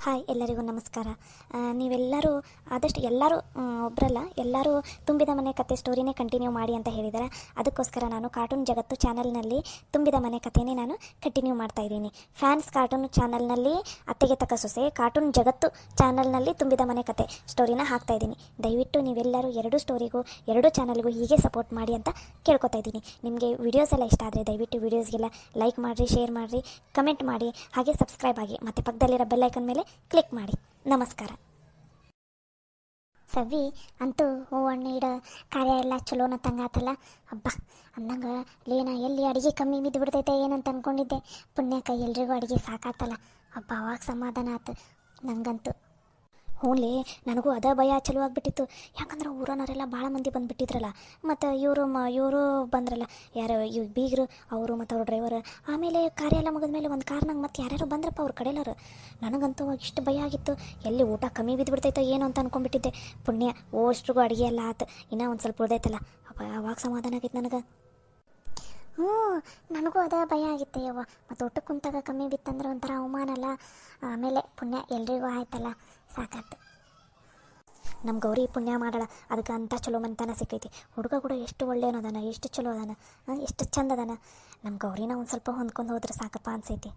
Hi ಎಲ್ಲರಿಗೂ ನಮಸ್ಕಾರ. ನೀವೆಲ್ಲರೂ ಆದಷ್ಟು ಎಲ್ಲರೂ ಒಬ್ಬರಲ್ಲ ಎಲ್ಲರೂ ತುಂಬಿದ ಮನೆ ಕತೆ ಸ್ಟೋರಿನೇ ಕಂಟಿನ್ಯೂ ಮಾಡಿ ಅಂತ ಹೇಳಿದ್ದಾರೆ. ಅದಕ್ಕೋಸ್ಕರ ನಾನು ಕಾರ್ಟೂನ್ ಜಗತ್ತು ಚಾನಲ್ನಲ್ಲಿ ತುಂಬಿದ ಮನೆ ಕಥೆನೇ ನಾನು ಕಂಟಿನ್ಯೂ ಮಾಡ್ತಾಯಿದ್ದೀನಿ. ಫ್ಯಾನ್ಸ್ ಕಾರ್ಟೂನ್ ಚಾನಲ್ನಲ್ಲಿ ಅತ್ತೆಗೆ ತಕ್ಕ ಸೊಸೆ, ಕಾರ್ಟೂನ್ ಜಗತ್ತು ಚಾನಲ್ನಲ್ಲಿ ತುಂಬಿದ ಮನೆ ಕತೆ ಸ್ಟೋರಿನ ಹಾಕ್ತಾಯಿದ್ದೀನಿ. ದಯವಿಟ್ಟು ನೀವೆಲ್ಲರೂ ಎರಡು ಸ್ಟೋರಿಗೂ ಎರಡು ಚಾನಲ್ಗೂ ಹೀಗೆ ಸಪೋರ್ಟ್ ಮಾಡಿ ಅಂತ ಕೇಳ್ಕೊತಾ ಇದ್ದೀನಿ. ನಿಮಗೆ ವಿಡಿಯೋಸ್ ಎಲ್ಲ ಇಷ್ಟ ಆದರೆ ದಯವಿಟ್ಟು ವಿಡಿಯೋಸ್ಗೆಲ್ಲ ಲೈಕ್ ಮಾಡಿರಿ, ಶೇರ್ ಮಾಡಿರಿ, ಕಮೆಂಟ್ ಮಾಡಿ, ಹಾಗೆ ಸಬ್ಸ್ಕ್ರೈಬ್ ಆಗಿ ಮತ್ತು ಪಕ್ಕದಲ್ಲಿರೋ ಬೆಲ್ ಐಕನ್ ಮೇಲೆ ಕ್ಲಿಕ್ ಮಾಡಿ. ನಮಸ್ಕಾರ. ಸವಿ ಅಂತೂ ಹೂವಣ್ಣು ಇಡ ಕಾರ್ಯ ಎಲ್ಲ ಚಲೋನ ತಂಗಾತಲ್ಲ. ಹಬ್ಬ ಅಂದಂಗೆ ಲೇನ ಎಲ್ಲಿ ಅಡುಗೆ ಕಮ್ಮಿ ಬಿದ್ದು ಬಿಡ್ತೈತೆ ಏನಂತ ಅಂದ್ಕೊಂಡಿದ್ದೆ. ಪುಣ್ಯಕ್ಕೆ ಎಲ್ರಿಗೂ ಅಡುಗೆ ಸಾಕಾತಲ್ಲ. ಹಬ್ಬ ಅವಾಗ ಸಮಾಧಾನ ಆಯ್ತು ನಂಗಂತೂ. ಹ್ಞೂಲೇ, ನನಗೂ ಅದ ಭಯ ಚಲೋ ಆಗಿಬಿಟ್ಟಿತ್ತು. ಯಾಕಂದ್ರೆ ಊರನವರೆಲ್ಲ ಭಾಳ ಮಂದಿ ಬಂದುಬಿಟ್ಟಿದ್ರಲ್ಲ, ಮತ್ತು ಇವರು ಬಂದ್ರಲ್ಲ, ಯಾರು ಇವ್ ಬೀಗರು ಅವರು ಮತ್ತು ಅವ್ರ ಡ್ರೈವರ್. ಆಮೇಲೆ ಕಾರ್ಯ ಎಲ್ಲ ಮುಗಿದ್ಮೇಲೆ ಒಂದು ಕಾರ್ನಾಗ ಮತ್ತು ಯಾರ್ಯಾರು ಬಂದ್ರಪ್ಪ ಅವ್ರ ಕಡೆಯಲ್ಲರು. ನನಗಂತೂ ಇಷ್ಟು ಭಯ ಆಗಿತ್ತು, ಎಲ್ಲಿ ಊಟ ಕಮ್ಮಿ ಬಿದ್ದುಬಿಡ್ತೈತೋ ಏನೋ ಅಂತ ಅಂದ್ಕೊಂಡ್ಬಿಟ್ಟಿದ್ದೆ. ಪುಣ್ಯ ಓಷ್ಟ್ರಿಗೂ ಅಡುಗೆ ಎಲ್ಲ ಆತು, ಇನ್ನೂ ಒಂದು ಸ್ವಲ್ಪ ಉಳ್ದೈತಲ್ಲ. ಅವಾಗ ಸಮಾಧಾನ ಆಗಿತ್ತು ನನಗೆ. ನನಗೂ ಅದ ಭಯ ಆಗಿತ್ತೆ ಯವ್ವ. ಮತ್ತು ಊಟಕ್ಕೆ ಕುಂತಾಗ ಕಮ್ಮಿ ಬಿತ್ತಂದ್ರೆ ಒಂಥರ ಅವಮಾನ ಅಲ್ಲ. ಆಮೇಲೆ ಪುಣ್ಯ ಎಲ್ರಿಗೂ ಆಯ್ತಲ್ಲ, ಸಾಕಾತು. ನಮ್ಮ ಗೌರಿ ಪುಣ್ಯ ಮಾಡಲ್ಲ, ಅದಕ್ಕೆ ಅಂಥ ಚಲೋ ಮನೆತನ ಸಿಕ್ಕೈತಿ. ಹುಡುಗ ಕೂಡ ಎಷ್ಟು ಒಳ್ಳೆಯನೋ ಅದಾನ, ಎಷ್ಟು ಚಲೋ ಅದಾನ, ಎಷ್ಟು ಚಂದ ಅದಾನ. ನಮ್ಮ ಗೌರಿನ ಒಂದು ಸ್ವಲ್ಪ ಹೊಂದ್ಕೊಂಡು ಹೋದ್ರೆ ಸಾಕಪ್ಪ ಅನ್ಸೈತಿ.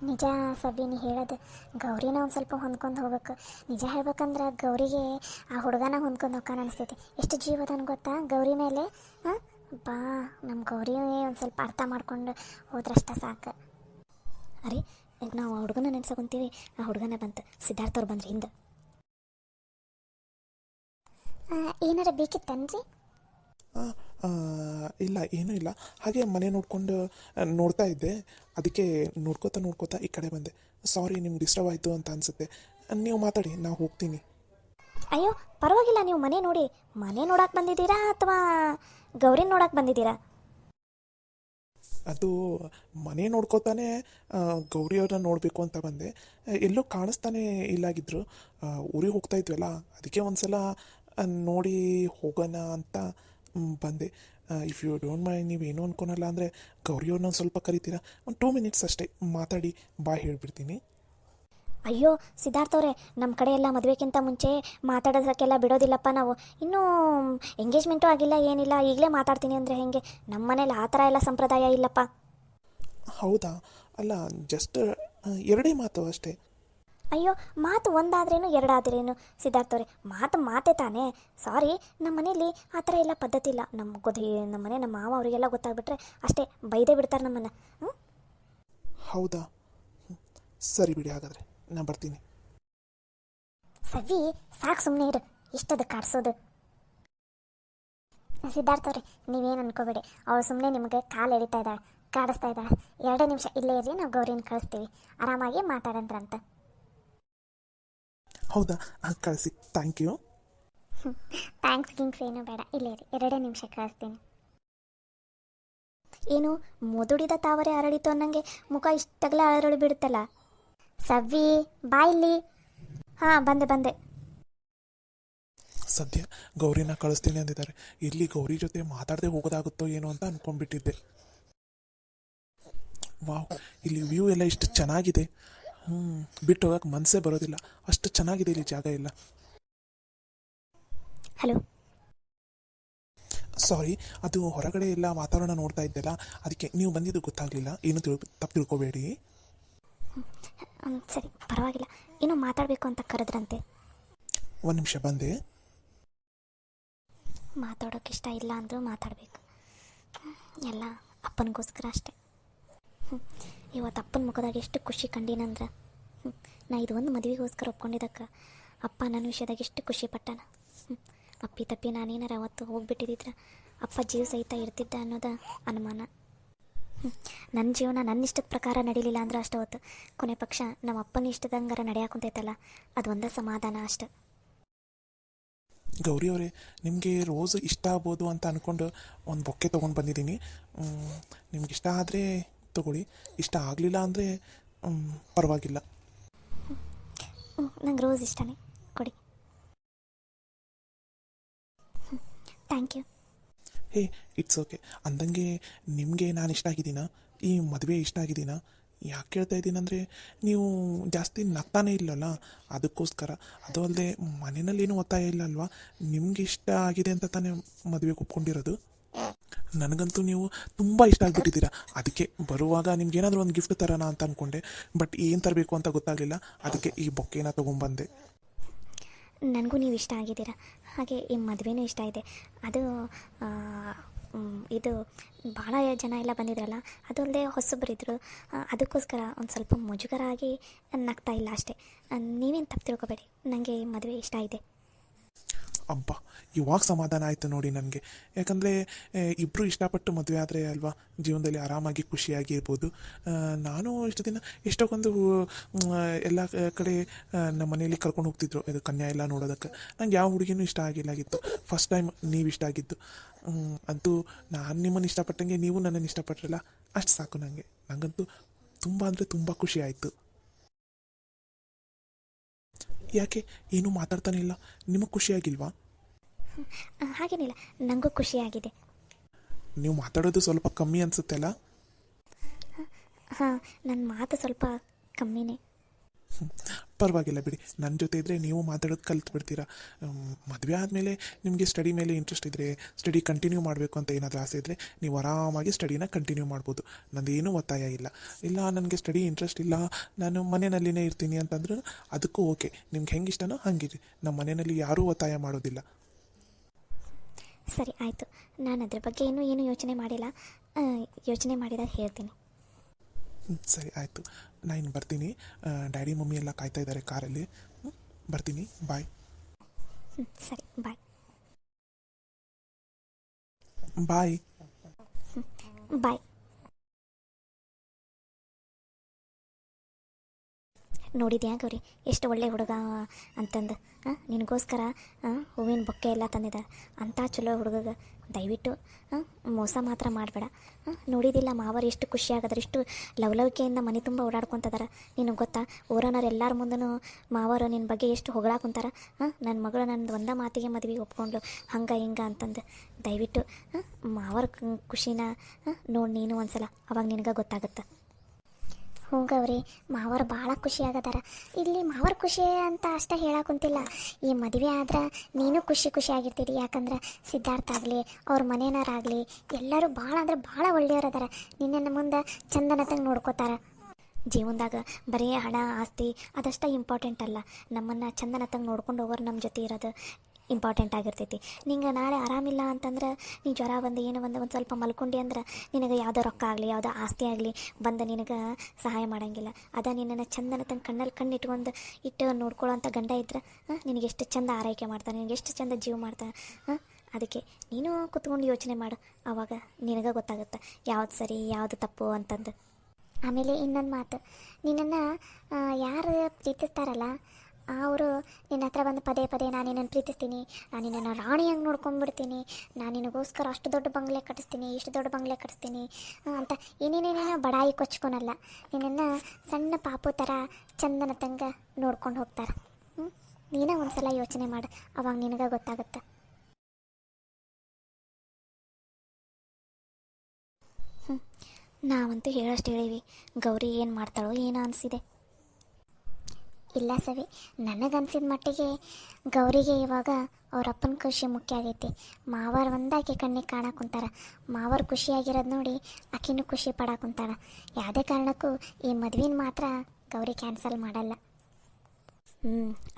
ನಿಜ ಸಬಿನಿ ಹೇಳೋದು, ಗೌರಿನ ಒಂದು ಸ್ವಲ್ಪ ಹೊಂದ್ಕೊಂಡು ಹೋಗ್ಬೇಕು. ನಿಜ ಹೇಳ್ಬೇಕಂದ್ರೆ ಗೌರಿಗೆ ಆ ಹುಡುಗನ ಹೊಂದ್ಕೊಂಡು ಹೋಗ್ಕಾನ ಅನಿಸ್ತೈತಿ. ಎಷ್ಟು ಜೀವದನ ಗೊತ್ತಾ ಗೌರಿ ಮೇಲೆ. ಬಾ ನಮ್ಮ ಗೌರಿ ಒಂದು ಸ್ವಲ್ಪ ಅರ್ಥ ಮಾಡ್ಕೊಂಡು ಹೋದ್ರಷ್ಟ ಸಾಕು. ಅರೆ, ನಾವು ಆ ಹುಡುಗನ ನೆನ್ಸಕೊಂತೀವಿ, ಆ ಹುಡುಗನ ಬಂತು. ಸಿದ್ಧಾರ್ಥ ಅವ್ರು ಬಂದ್ರಿ ಹಿಂದೆ. ಏನಾರ ಬೇಕಿತ್ತನ್ರಿ? ಇಲ್ಲ, ಏನೂ ಇಲ್ಲ. ಹಾಗೆ ಮನೆ ನೋಡ್ಕೊಂಡು ನೋಡ್ತಾ ಇದ್ದೆ, ಅದಕ್ಕೆ ನೋಡ್ಕೋತಾ ಈ ಕಡೆ ಬಂದೆ. ಸಾರಿ, ನಿಮ್ಗೆ ಡಿಸ್ಟರ್ಬ್ ಆಯಿತು ಅಂತ ಅನಿಸುತ್ತೆ. ನೀವು ಮಾತಾಡಿ, ನಾವು ಹೋಗ್ತೀನಿ. ಅಯ್ಯೋ ಪರವಾಗಿಲ್ಲ, ನೀವು ಮನೆ ನೋಡಿ. ಮನೆ ನೋಡಕ್ಕೆ ಬಂದಿದ್ದೀರಾ ಅಥವಾ ಗೌರಿನ ನೋಡಕ್ಕೆ ಬಂದಿದ್ದೀರಾ? ಅದು ಮನೆ ನೋಡ್ಕೋತಾನೆ ಗೌರಿಯವ್ರನ್ನ ನೋಡಬೇಕು ಅಂತ ಬಂದೆ. ಎಲ್ಲೋ ಕಾಣಿಸ್ತಾನೆ ಇಲ್ಲಾಗಿದ್ರು. ಊರಿಗೆ ಹೋಗ್ತಾ ಇದ್ವಲ್ಲ, ಅದಕ್ಕೆ ಒಂದು ಸಲ ನೋಡಿ ಹೋಗೋಣ ಅಂತ ಬಂದೆ. ಇಫ್ ಯು ಡೋಂಟ್ ಮೈಂಡ್, ನೀವೇನು ಅನ್ಕೊಳಲ್ಲ ಅಂದರೆ ಗೌರಿಯವ್ರನ್ನ ಒಂದು ಸ್ವಲ್ಪ ಕರಿತೀರಾ? ಒಂದು 2 ಮಿನಿಟ್ಸ್ ಅಷ್ಟೇ ಮಾತಾಡಿ ಬಾಯ್ ಹೇಳಿಬಿಡ್ತೀನಿ. ಅಯ್ಯೋ ಸಿದ್ಧಾರ್ಥ ಅವರೇ, ನಮ್ಮ ಕಡೆ ಎಲ್ಲ ಮದುವೆಗಿಂತ ಮುಂಚೆ ಮಾತಾಡೋದಕ್ಕೆಲ್ಲ ಬಿಡೋದಿಲ್ಲಪ್ಪ ನಾವು. ಇನ್ನೂ ಎಂಗೇಜ್ಮೆಂಟು ಆಗಿಲ್ಲ, ಏನಿಲ್ಲ, ಈಗಲೇ ಮಾತಾಡ್ತೀನಿ ಅಂದರೆ ಹೇಗೆ? ನಮ್ಮ ಮನೇಲಿ ಆ ಥರ ಎಲ್ಲ ಸಂಪ್ರದಾಯ ಇಲ್ಲಪ್ಪ. ಹೌದಾ? ಅಲ್ಲ, ಜಸ್ಟ್ 2 ಮಾತು ಅಷ್ಟೇ. ಅಯ್ಯೋ, ಮಾತು ಒಂದಾದ್ರೇನು ಎರಡಾದ್ರೇನು ಸಿದ್ಧಾರ್ಥ ಅವರೇ, ಮಾತೇ ತಾನೇ. ಸಾರಿ, ನಮ್ಮ ಮನೇಲಿ ಆ ಥರ ಎಲ್ಲ ಪದ್ಧತಿ ಇಲ್ಲ. ನಮ್ಮ ಮಾವ ಅವರಿಗೆಲ್ಲ ಗೊತ್ತಾಗ್ಬಿಟ್ರೆ ಅಷ್ಟೇ, ಬೈದೇ ಬಿಡ್ತಾರೆ ನಮ್ಮನ್ನು. ಹೌದಾ? ಸರಿ ಬಿಡಿ, ಹಾಗಾದರೆ ನಾನು ಬರ್ತೀನಿ. ಸವಿ, ಸಾಕು, ಸುಮ್ಮನೆ ಇರು, ಇಷ್ಟದು ಕಾಡಿಸೋದು. ಸಿದ್ಧಾರ್ಥ ಅವ್ರೆ, ನೀವೇನು ಅನ್ಕೋಬೇಡಿ. ಅವಳು ಸುಮ್ಮನೆ ನಿಮಗೆ ಕಾಲು ಎಳಿತಾ ಇದ್ದಾಳೆ, ಕಾಡಿಸ್ತಾ ಇದ್ದಾಳೆ. 2 ನಿಮಿಷ ಇಲ್ಲೇ ಇರ್ರಿ, ನಾವು ಗೌರಿನ ಕಳಿಸ್ತೀವಿ, ಆರಾಮಾಗಿ ಮಾತಾಡಂತ್ರಂತ. ಹೌದಾ? ಕಳಿಸಿ, ಥ್ಯಾಂಕ್ ಯು. ಥ್ಯಾಂಕ್ಸ್ ಏನು ಬೇಡ, ಇಲ್ಲೇ ಇರಿ, 2 ನಿಮಿಷ ಕಳಿಸ್ತೀನಿ. ಏನು ಮುದುಡಿದ ತಾವರೆ ಅರಳಿತು ಅನ್ನಂಗೆ ಮುಖ ಇಷ್ಟಗಲ ಅರಳಿ ಬಿಡುತ್ತಲ್ಲ. ಸವ್ವಿ, ಬಾಯಿಲಿ. ಹಾಂ, ಬಂದೆ. ಸದ್ಯ ಗೌರಿನ ಕಳಿಸ್ತೀನಿ ಅಂದಿದ್ದಾರೆ. ಇಲ್ಲಿ ಗೌರಿ ಜೊತೆ ಮಾತಾಡದೆ ಹೋಗೋದಾಗುತ್ತೋ ಏನೋ ಅಂತ ಅಂದ್ಕೊಂಡ್ಬಿಟ್ಟಿದ್ದೆ. ವಾವ್, ಇಲ್ಲಿ ವ್ಯೂ ಎಲ್ಲ ಇಷ್ಟು ಚೆನ್ನಾಗಿದೆ. ಬಿಟ್ಟು ಹೋಗಕ್ಕೆ ಮನಸ್ಸೇ ಬರೋದಿಲ್ಲ, ಅಷ್ಟು ಚೆನ್ನಾಗಿದೆ ಇಲ್ಲಿ ಜಾಗ ಎಲ್ಲ. ಹಲೋ, ಸಾರಿ, ಅದು ಹೊರಗಡೆ ಎಲ್ಲ ವಾತಾವರಣ ನೋಡ್ತಾ ಇದ್ದೆಲ್ಲ, ಅದಕ್ಕೆ ನೀವು ಬಂದಿದ್ದು ಗೊತ್ತಾಗಲಿಲ್ಲ. ಏನು ತಪ್ಪು ತಿಳ್ಕೊಬೇಡಿ. ಸರಿ, ಪರವಾಗಿಲ್ಲ. ಏನೋ ಮಾತಾಡಬೇಕು ಅಂತ ಕರೆದ್ರಂತೆ. 1 ನಿಮಿಷ ಬಂದೆ. ಮಾತಾಡೋಕೆ ಇಷ್ಟ ಇಲ್ಲ ಅಂದರೂ ಮಾತಾಡಬೇಕು, ಎಲ್ಲ ಅಪ್ಪನಿಗೋಸ್ಕರ ಅಷ್ಟೆ. ಇವತ್ತು ಅಪ್ಪನ ಮುಖದಾಗ ಎಷ್ಟು ಖುಷಿ ಕಂಡಿನಂದ್ರೆ, ನಾ ಇದು ಒಂದು ಮದುವೆಗೋಸ್ಕರ ಒಪ್ಕೊಂಡಿದ್ದಕ್ಕೆ ಅಪ್ಪ ನನ್ನ ವಿಷಯದಾಗ ಎಷ್ಟು ಖುಷಿ ಪಟ್ಟಾನ. ಅಪ್ಪಿ ತಪ್ಪಿ ನಾನೇನಾರ ಅವತ್ತು ಹೋಗ್ಬಿಟ್ಟಿದ್ರೆ ಅಪ್ಪ ಜೀವ ಸಹಿತ ಇರ್ತಿದ್ದ ಅನ್ನೋದ ಅನುಮಾನ. ನನ್ನ ಜೀವನ ನನ್ನ ಇಷ್ಟದ ಪ್ರಕಾರ ನಡೀಲಿಲ್ಲ ಅಂದ್ರೆ ಅಷ್ಟು ಹೊತ್ತು, ಕೊನೆ ಪಕ್ಷ ನಮ್ಮ ಅಪ್ಪನ ಇಷ್ಟದಂಗಾರ ನಡೆಯಾಕುಂತೈತಲ್ಲ, ಅದು ಒಂದೇ ಸಮಾಧಾನ ಅಷ್ಟೆ. ಗೌರಿ ಅವರೇ, ನಿಮಗೆ ರೋಸ್ ಇಷ್ಟ ಆಗ್ಬೋದು ಅಂತ ಅಂದ್ಕೊಂಡು ಒಂದು ಬೊಕ್ಕೆ ತೊಗೊಂಡು ಬಂದಿದ್ದೀನಿ. ನಿಮ್ಗೆ ಇಷ್ಟ ಆದರೆ ತೊಗೊಳ್ಳಿ, ಇಷ್ಟ ಆಗಲಿಲ್ಲ ಅಂದರೆ ಪರವಾಗಿಲ್ಲ. ನಂಗೆ ರೋಸ್ ಇಷ್ಟನೇ, ಕೊಡಿ. Thank you. Hey, it's okay. ಅಂದಂಗೆ ನಿಮಗೆ ನಾನು ಇಷ್ಟ ಆಗಿದ್ದೀನಾ? ಈ ಮದುವೆ ಇಷ್ಟ ಆಗಿದ್ದೀನಾ? ಯಾಕೆ ಕೇಳ್ತಾ ಇದ್ದೀನಿ ಅಂದರೆ ನೀವು ಜಾಸ್ತಿ ನಗ್ತಾನೇ ಇಲ್ಲಲ್ಲ, ಅದಕ್ಕೋಸ್ಕರ. ಅದು ಅಲ್ಲದೆ ಮನೆಯಲ್ಲಿ ಏನೂ ಒತ್ತಾಯ ಇಲ್ಲ ಅಲ್ವಾ, ನಿಮ್ಗೆ ಇಷ್ಟ ಆಗಿದೆ ಅಂತ ತಾನೇ ಮದುವೆಗೆ ಒಪ್ಕೊಂಡಿರೋದು. ನನಗಂತೂ ನೀವು ತುಂಬ ಇಷ್ಟ ಆಗಿಬಿಟ್ಟಿದ್ದೀರಾ. ಅದಕ್ಕೆ ಬರುವಾಗ ನಿಮ್ಗೆ ಏನಾದರೂ ಒಂದು ಗಿಫ್ಟ್ ತರೋಣ ಅಂತ ಅಂದ್ಕೊಂಡೆ, ಬಟ್ ಏನು ತರಬೇಕು ಅಂತ ಗೊತ್ತಾಗಲಿಲ್ಲ. ಅದಕ್ಕೆ ಈ ಬೊಕ್ಕೆನ ತೊಗೊಂಬಂದೆ. ನನಗೂ ನೀವು ಇಷ್ಟ ಆಗಿದ್ದೀರಾ, ಹಾಗೆ ಈ ಮದುವೆನೂ ಇಷ್ಟ ಇದೆ. ಅದು ಇದು ಭಾಳ ಜನ ಎಲ್ಲ ಬಂದಿದ್ರಲ್ಲ, ಅದು ಅಲ್ಲದೆ ಹೊಸಬರಿದ್ದರು, ಅದಕ್ಕೋಸ್ಕರ ಒಂದು ಸ್ವಲ್ಪ ಮುಜುಗರ ಆಗಿ ನಗ್ತಾ ಇಲ್ಲ ಅಷ್ಟೇ. ನೀವೇನು ತಪ್ಪು ತಿಳ್ಕೊಬೇಡಿ, ನನಗೆ ಈ ಮದುವೆ ಇಷ್ಟ ಇದೆ. ಅಬ್ಬ, ಇವಾಗ ಸಮಾಧಾನ ಆಯಿತು ನೋಡಿ ನನಗೆ. ಯಾಕಂದರೆ ಇಬ್ಬರು ಇಷ್ಟಪಟ್ಟು ಮದುವೆ ಆದರೆ ಅಲ್ವಾ ಜೀವನದಲ್ಲಿ ಆರಾಮಾಗಿ ಖುಷಿಯಾಗಿ ಇರ್ಬೋದು. ನಾನು ಇಷ್ಟು ದಿನ ಎಷ್ಟೊಂದು ಎಲ್ಲ ಕಡೆ ನಮ್ಮ ಮನೆಯಲ್ಲಿ ಕರ್ಕೊಂಡು ಹೋಗ್ತಿದ್ರು ಇದು ಕನ್ಯಾ ಎಲ್ಲ ನೋಡೋದಕ್ಕೆ. ನಂಗೆ ಯಾವ ಹುಡುಗಿನೂ ಇಷ್ಟ ಆಗಿಲ್ಲಾಗಿತ್ತು. ಫಸ್ಟ್ ಟೈಮ್ ನೀವು ಇಷ್ಟ ಆಗಿದ್ದು. ಅಂತೂ ನಾನು ನಿಮ್ಮನ್ನು ಇಷ್ಟಪಟ್ಟಂಗೆ ನೀವು ನನ್ನನ್ನು ಇಷ್ಟಪಟ್ರಲ್ಲ, ಅಷ್ಟು ಸಾಕು ನನಗೆ. ನನಗಂತೂ ತುಂಬ ಅಂದರೆ ತುಂಬ ಖುಷಿ ಆಯಿತು. ಯಾಕೆ ಏನೂ ಮಾತಾಡ್ತಾನೆ ಇಲ್ಲ? ನಿಮಗೆ ಖುಷಿಯಾಗಿಲ್ವಾ? ಹಾಗೇನಿಲ್ಲ, ನನಗೂ ಖುಷಿಯಾಗಿದೆ. ನೀವು ಮಾತಾಡೋದು ಸ್ವಲ್ಪ ಕಮ್ಮಿ ಅನಿಸುತ್ತೆ ಅಲ್ಲ? ಹಾಂ, ನನ್ನ ಮಾತು ಸ್ವಲ್ಪ ಕಮ್ಮಿನೇ. ಪರವಾಗಿಲ್ಲ ಬಿಡಿ, ನನ್ನ ಜೊತೆ ಇದ್ದರೆ ನೀವು ಮಾತಾಡೋದು ಕಲ್ತು ಬಿಡ್ತೀರಾ. ಮದುವೆ ಆದಮೇಲೆ ನಿಮಗೆ ಸ್ಟಡಿ ಮೇಲೆ ಇಂಟ್ರೆಸ್ಟ್ ಇದ್ದರೆ, ಸ್ಟಡಿ ಕಂಟಿನ್ಯೂ ಮಾಡಬೇಕು ಅಂತ ಏನಾದರೂ ಆಸೆ ಇದ್ದರೆ ನೀವು ಆರಾಮಾಗಿ ಸ್ಟಡಿನ ಕಂಟಿನ್ಯೂ ಮಾಡ್ಬೋದು. ನಂದೇನೂ ಒತ್ತಾಯ ಇಲ್ಲ. ಇಲ್ಲ ನನಗೆ ಸ್ಟಡಿ ಇಂಟ್ರೆಸ್ಟ್ ಇಲ್ಲ, ನಾನು ಮನೆಯಲ್ಲಿನೇ ಇರ್ತೀನಿ ಅಂತಂದ್ರೂ ಅದಕ್ಕೂ ಓಕೆ. ನಿಮ್ಗೆ ಹೆಂಗೆ ಇಷ್ಟನೋ ಹಂಗಿರಿ. ನಮ್ಮ ಮನೆಯಲ್ಲಿ ಯಾರೂ ಒತ್ತಾಯ ಮಾಡೋದಿಲ್ಲ. ಸರಿ, ಆಯಿತು. ನಾನು ಅದ್ರ ಬಗ್ಗೆ ಏನು ಯೋಚನೆ ಮಾಡಿಲ್ಲ. ಯೋಚನೆ ಮಾಡಿದಾಗ ಹೇಳ್ತೀನಿ. ಸರಿ, ಆಯಿತು. ನಾನು ಇನ್ನು ಬರ್ತೀನಿ. ಡ್ಯಾಡಿ ಮಮ್ಮಿ ಎಲ್ಲ ಕಾಯ್ತಾ ಇದ್ದಾರೆ ಕಾರಲ್ಲಿ. ಬರ್ತೀನಿ, ಬಾಯ್. ಸರಿ, ಬಾಯ್. ಬಾಯ್. ಬಾಯ್. ನೋಡಿದ್ಯಾ ಗೌರಿ, ಎಷ್ಟು ಒಳ್ಳೆ ಹುಡುಗ ಅಂತಂದು. ನಿನಗೋಸ್ಕರ ಹೂವಿನ ಬೊಕ್ಕೆ ಎಲ್ಲ ತಂದಿದ್ದಾರೆ. ಅಂಥ ಚಲೋ ಹುಡುಗಗ ದಯವಿಟ್ಟು ಮೋಸ ಮಾತ್ರ ಮಾಡಬೇಡ. ನೋಡಿದಿಲ್ಲ ಮಾವರು ಎಷ್ಟು ಖುಷಿಯಾಗದ್ರೆ, ಎಷ್ಟು ಲವಲವಿಕೆಯಿಂದ ಮನೆ ತುಂಬ ಓಡಾಡ್ಕೊತದಾರ. ನಿನಗೆ ಗೊತ್ತಾ, ಊರನವ್ರು ಎಲ್ಲರ ಮುಂದೂ ಮಾವರು ನಿನ್ನ ಬಗ್ಗೆ ಎಷ್ಟು ಹೊಗಳಾಕೊಂತಾರ. ನನ್ನ ಮಗಳು ನಂದು ಒಂದೇ ಮಾತಿಗೆ ಮದುವೆಗೆ ಒಪ್ಕೊಂಡ್ಲು, ಹಂಗೆ ಹಿಂಗೆ ಅಂತಂದು. ದಯವಿಟ್ಟು ಮಾವರ ಖುಷಿನ ನೋಡಿ ನೀನು ಒಂದ್ಸಲ, ಅವಾಗ ನಿನಗೆ ಗೊತ್ತಾಗುತ್ತೆ. ಹ್ಞೂ ಗೌರಿ, ಮಾವರು ಭಾಳ ಖುಷಿಯಾಗದಾರ. ಇಲ್ಲಿ ಮಾವರ ಖುಷಿ ಅಂತ ಅಷ್ಟೇ ಹೇಳಕ್ಕಂತಿಲ್ಲ, ಈ ಮದುವೆ ಆದ್ರೆ ನೀನು ಖುಷಿಯಾಗಿರ್ತೀರಿ. ಯಾಕಂದ್ರೆ ಸಿದ್ಧಾರ್ಥ ಆಗಲಿ, ಅವ್ರ ಮನೆಯವರಾಗಲಿ ಎಲ್ಲರೂ ಭಾಳ ಅಂದ್ರೆ ಭಾಳ ಒಳ್ಳೆಯವರದಾರ. ನಿನ್ನ ಮುಂದೆ ಚಂದನತಂಗೆ ನೋಡ್ಕೋತಾರ. ಜೀವನದಾಗ ಬರೀ ಹಣ ಆಸ್ತಿ ಅದಷ್ಟೇ ಇಂಪಾರ್ಟೆಂಟ್ ಅಲ್ಲ, ನಮ್ಮನ್ನು ಚಂದನತಂಗೆ ನೋಡ್ಕೊಂಡು ಹೋಗೋರು ನಮ್ಮ ಜೊತೆ ಇರೋದು ಇಂಪಾರ್ಟೆಂಟ್ ಆಗಿರ್ತೈತಿ. ನಿಂಗೆ ನಾಳೆ ಆರಾಮಿಲ್ಲ ಅಂತಂದ್ರೆ, ನೀ ಜ್ವರ ಬಂದು ಏನು ಒಂದು ಸ್ವಲ್ಪ ಮಲ್ಕೊಂಡು ಅಂದ್ರೆ ನಿನಗೆ ಯಾವುದೋ ರೊಕ್ಕ ಆಗಲಿ ಯಾವುದೋ ಆಸ್ತಿ ಆಗಲಿ ಬಂದು ನಿನಗೆ ಸಹಾಯ ಮಾಡೋಂಗಿಲ್ಲ. ಅದ ನಿನ್ನನ್ನು ಚಂದನ ತಂದು ಕಣ್ಣಲ್ಲಿ ಕಣ್ಣಿಟ್ಕೊಂಡು ಇಟ್ಟು ನೋಡ್ಕೊಳ್ಳೋಂಥ ಗಂಡ ಇದ್ರೆ ನಿನಗೆ ಎಷ್ಟು ಚಂದ ಆರೈಕೆ ಮಾಡ್ತಾನೆ, ನಿನಗೆ ಎಷ್ಟು ಚಂದ ಜೀವ ಮಾಡ್ತಾನೆ. ಅದಕ್ಕೆ ನೀನು ಕೂತ್ಕೊಂಡು ಯೋಚನೆ ಮಾಡು, ಆವಾಗ ನಿನಗೆ ಗೊತ್ತಾಗುತ್ತೆ ಯಾವುದು ಸರಿ ಯಾವುದು ತಪ್ಪು ಅಂತಂದು. ಆಮೇಲೆ ಇನ್ನೊಂದು ಮಾತು, ನಿನ್ನನ್ನು ಯಾರು ಪ್ರೀತಿಸ್ತಾರಲ್ಲ ಅವರು ನಿನ್ನ ಹತ್ರ ಬಂದು ಪದೇ ಪದೇ ನಾನು ನಿನ್ನನ್ನು ಪ್ರೀತಿಸ್ತೀನಿ, ನಾನು ನಿನ್ನನ್ನು ರಾಣಿಯಾಗಿ ನೋಡ್ಕೊಂಡ್ಬಿಡ್ತೀನಿ, ನಾನು ನಿನಗೋಸ್ಕರ ಅಷ್ಟು ದೊಡ್ಡ ಬಂಗ್ಲೆ ಕಟ್ಟಿಸ್ತೀನಿ, ಇಷ್ಟು ದೊಡ್ಡ ಬಂಗ್ಲೆ ಕಟ್ಟಿಸ್ತೀನಿ ಅಂತ ಏನೇನೇನೇನೋ ಬಡಾಯಿ ಕೊಚ್ಕೊನಲ್ಲ, ನಿನ್ನನ್ನು ಸಣ್ಣ ಪಾಪು ಥರ ಚಂದನ ತಂಗ ನೋಡ್ಕೊಂಡು ಹೋಗ್ತಾರೆ. ನೀನೇ ಒಂದು ಸಲ ಯೋಚನೆ ಮಾಡು, ಅವಾಗ ನಿನಗೆ ಗೊತ್ತಾಗುತ್ತೆ. ನಾವಂತೂ ಹೇಳೋಷ್ಟು ಹೇಳೀವಿ, ಗೌರಿ ಏನು ಮಾಡ್ತಾಳೋ ಏನೋ ಅನಿಸಿದೆ. ಇಲ್ಲ ಸವಿ, ನನಗನ್ಸಿದ ಮಟ್ಟಿಗೆ ಗೌರಿಗೆ ಇವಾಗ ಅವರಪ್ಪನ ಖುಷಿ ಮುಖ್ಯ ಆಗೈತಿ. ಮಾವರು ಒಂದಾಕೆ ಕಣ್ಣಿಗೆ ಕಾಣಕ್ಕುಂತಾರ, ಮಾವರು ಖುಷಿಯಾಗಿರೋದು ನೋಡಿ ಆಕಿನೂ ಖುಷಿ ಪಡಾಕುಂತಾಳ. ಯಾವುದೇ ಕಾರಣಕ್ಕೂ ಈ ಮದುವೆನ ಮಾತ್ರ ಗೌರಿ ಕ್ಯಾನ್ಸಲ್ ಮಾಡಲ್ಲ.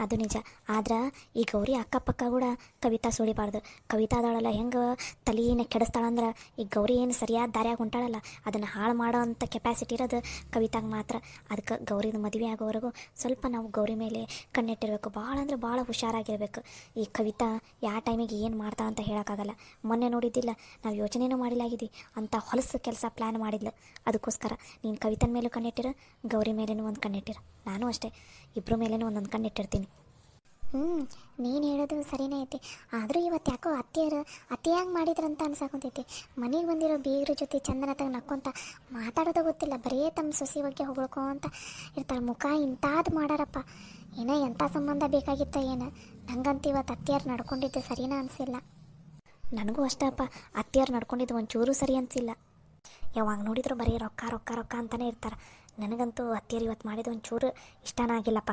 ಅದು ನಿಜ. ಆದ್ರೆ ಈ ಗೌರಿ ಅಕ್ಕಪಕ್ಕ ಕೂಡ ಕವಿತಾ ಸುಳಿಬಾರ್ದು. ಕವಿತಾ ಅದಾಳಲ್ಲ ಹೆಂಗೆ ತಲೆನ ಕೆಡಿಸ್ತಾಳಂದ್ರೆ, ಈ ಗೌರಿ ಏನು ಸರಿಯಾದ ದಾರಿಯಾಗಿ ಹೊಂಟಾಳಲ್ಲ ಅದನ್ನು ಹಾಳು ಮಾಡೋ ಅಂಥ ಕೆಪಾಸಿಟಿ ಇರೋದು ಕವಿತಾಗೆ ಮಾತ್ರ. ಅದಕ್ಕೆ ಗೌರಿದು ಮದುವೆ ಆಗೋವರೆಗೂ ಸ್ವಲ್ಪ ನಾವು ಗೌರಿ ಮೇಲೆ ಕಣ್ಣಿಟ್ಟಿರಬೇಕು, ಭಾಳ ಅಂದ್ರೆ ಭಾಳ ಹುಷಾರಾಗಿರಬೇಕು. ಈ ಕವಿತಾ ಯಾವ ಟೈಮಿಗೆ ಏನು ಮಾಡ್ತಾಳೆ ಅಂತ ಹೇಳೋಕ್ಕಾಗಲ್ಲ. ಮೊನ್ನೆ ನೋಡಿದ್ದಿಲ್ಲ, ನಾವು ಯೋಚನೆನೂ ಮಾಡಿಲಾಗಿದ್ವಿ, ಅಂಥ ಹೊಲಸು ಕೆಲಸ ಪ್ಲ್ಯಾನ್ ಮಾಡಿದ್ಲು. ಅದಕ್ಕೋಸ್ಕರ ನೀನು ಕವಿತನ ಮೇಲೂ ಕಣ್ಣಿಟ್ಟಿರು, ಗೌರಿ ಮೇಲೇನೂ ಒಂದು ಕಣ್ಣಿಟ್ಟಿರು. ನಾನು ಅಷ್ಟೇ, ಇಬ್ಬರ ಮೇಲೇನೂ ಒಂದೊಂದು ಕಣ್ಣಿಟ್ಟಿರ್ತೀನಿ. ನೀನು ಹೇಳೋದು ಸರಿನೇ ಐತಿ. ಆದರೂ ಇವತ್ತು ಯಾಕೋ ಅತಿಯಾಗಿ ಮಾಡಿದ್ರಂತ ಅನ್ಸಾಕೊಂತೈತಿ. ಮನೆಗೆ ಬಂದಿರೋ ಬೀಗ್ರ ಜೊತೆ ಚಂದನ ತಗ ನಕ್ಕೊಂತ ಮಾತಾಡೋದು ಗೊತ್ತಿಲ್ಲ, ಬರೀ ತಮ್ಮ ಸೊಸಿ ಬಗ್ಗೆ ಹೊಗಳ್ಕೊ ಅಂತ ಇರ್ತಾರೆ. ಮುಖ ಇಂಥದ್ದು ಮಾಡಾರಪ್ಪ, ಏನೋ ಎಂಥ ಸಂಬಂಧ ಬೇಕಾಗಿತ್ತ ಏನು. ನಂಗಂತೂ ಇವತ್ತು ಅತ್ತಿಯಾರು ನಡ್ಕೊಂಡಿದ್ದು ಸರಿನಾ ಅನಿಸಿಲ್ಲ. ನನಗೂ ಅಷ್ಟೇ ಅಪ್ಪ, ಅತ್ತಿಯಾರು ನಡ್ಕೊಂಡಿದ್ದು ಒಂಚೂರು ಸರಿ ಅನಿಸಿಲ್ಲ. ಯಾವಾಗ ನೋಡಿದ್ರು ಬರೀ ರೊಕ್ಕ ರೊಕ್ಕ ರೊಕ್ಕ ಅಂತಲೇ ಇರ್ತಾರೆ. ನನಗಂತೂ ಅತ್ತಿಯರು ಇವತ್ತು ಮಾಡಿದ ಒಂಚೂರು ಇಷ್ಟನೇ ಆಗಿಲ್ಲಪ್ಪ.